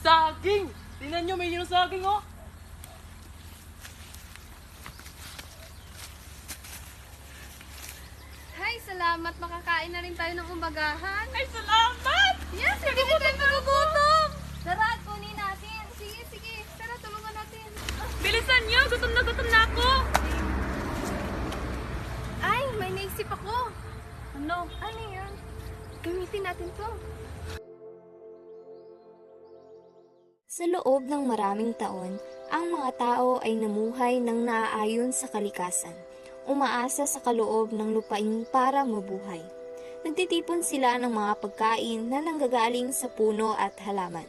Saging! Tingnan nyo, may yun saging, oh! Hay, salamat. Makakain na rin tayo ng umagahan. Ay, salamat! Yes, hindi na tayo magugutom. Tara, kunin natin. Sige, sige. Tara, tulungan natin. Bilisan nyo! Gutom na ako! Ay, may naisip ako. Ano? Ano yan? Gamitin natin to. Sa loob ng maraming taon, ang mga tao ay namuhay ng naaayon sa kalikasan, umaasa sa kaloob ng lupain para mabuhay. Nagtitipon sila ng mga pagkain na nanggagaling sa puno at halaman.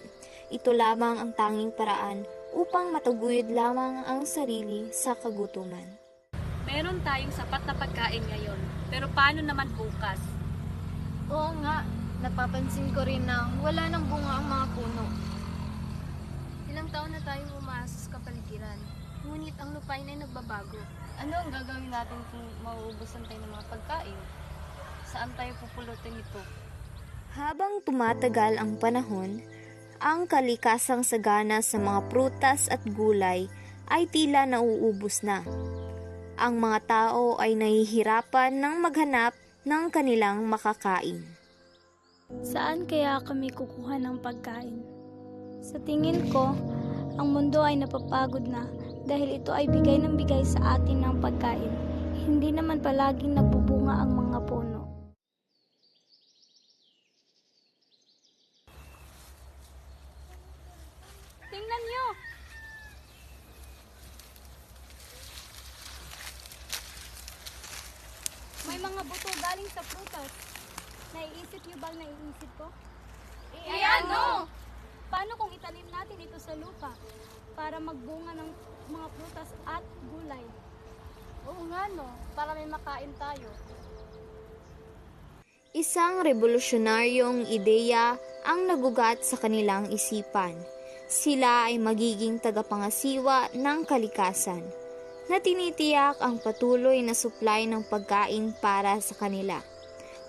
Ito lamang ang tanging paraan upang mataguyod lamang ang sarili sa kagutuman. Meron tayong sapat na pagkain ngayon, pero paano naman bukas? Oo nga, napapansin ko rin na wala nang bunga ang mga puno. Ilang taon na tayong umaasa sa kapaligiran, ngunit ang lupain ay nagbabago. Ano ang gagawin natin kung mauubusan tayo ng mga pagkain? Saan tayo pupulutin ito? Habang tumatagal ang panahon, ang kalikasang sagana sa mga prutas at gulay ay tila nauubos na. Ang mga tao ay nahihirapan ng maghanap ng kanilang makakain. Saan kaya kami kukuha ng pagkain? Sa tingin ko, ang mundo ay napapagod na dahil ito ay bigay ng bigay sa atin ng pagkain. Hindi naman palaging nagbubunga ang mga puno. Tingnan nyo! May mga buto galing sa prutas. Naiisip niyo ba ang naiisip ko? ano? Paano kung itanim natin ito sa lupa para magbunga ng mga prutas at gulay? Oo nga no, para may makain tayo. Isang revolusyonaryong ideya ang nagugat sa kanilang isipan. Sila ay magiging tagapangasiwa ng kalikasan, na tinitiyak ang patuloy na supply ng pagkain para sa kanila.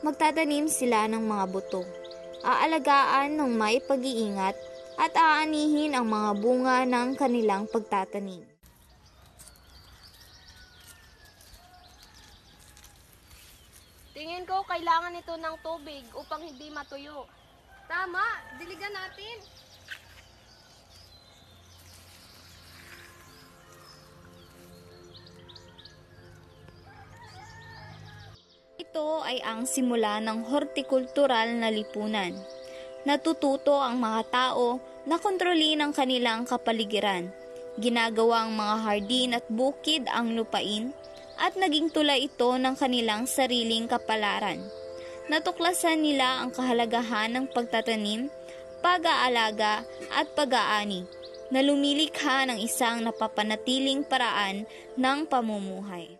Magtatanim sila ng mga buto, aalagaan ng may pag-iingat at aanihin ang mga bunga ng kanilang pagtatanim. Tingin ko kailangan ito ng tubig upang hindi matuyo. Tama, diligan natin. Ito ay ang simula ng hortikultural na lipunan. Natututo ang mga tao na kontrolin ang kanilang kapaligiran. Ginagawang mga hardin at bukid ang lupain at naging tulay ito ng kanilang sariling kapalaran. Natuklasan nila ang kahalagahan ng pagtatanim, pag-aalaga at pag-aani na lumilikha ng isang napapanatiling paraan ng pamumuhay.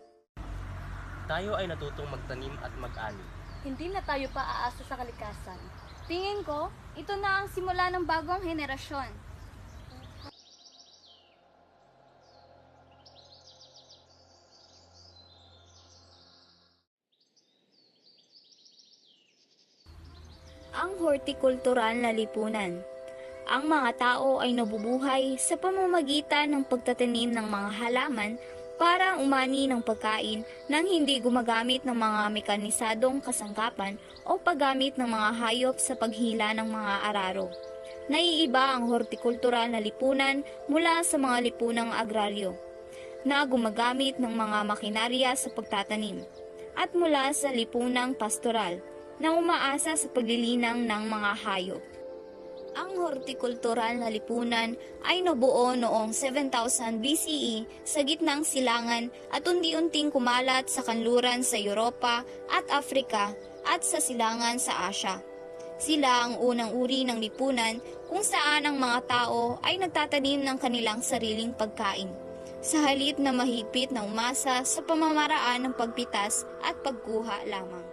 Tayo ay natutong magtanim at mag-ani. Hindi na tayo pa aasa sa kalikasan. Tingin ko, ito na ang simula ng bagong henerasyon. Ang hortikultural na lipunan. Ang mga tao ay nabubuhay sa pamamagitan ng pagtatanim ng mga halaman para umani ng pagkain nang hindi gumagamit ng mga mekanisadong kasangkapan o paggamit ng mga hayop sa paghila ng mga araro. Naiiba ang hortikultural na lipunan mula sa mga lipunang agraryo na gumagamit ng mga makinarya sa pagtatanim at mula sa lipunang pastoral na umaasa sa paglilinang ng mga hayop. Ang hortikultural na lipunan ay nabuo noong 7000 BCE sa gitnang silangan at unti-unting kumalat sa kanluran sa Europa at Afrika at sa silangan sa Asya. Sila ang unang uri ng lipunan kung saan ang mga tao ay nagtatanim ng kanilang sariling pagkain, sa halip na mahigpit na umasa sa pamamaraan ng pagpitas at pagkuha lamang.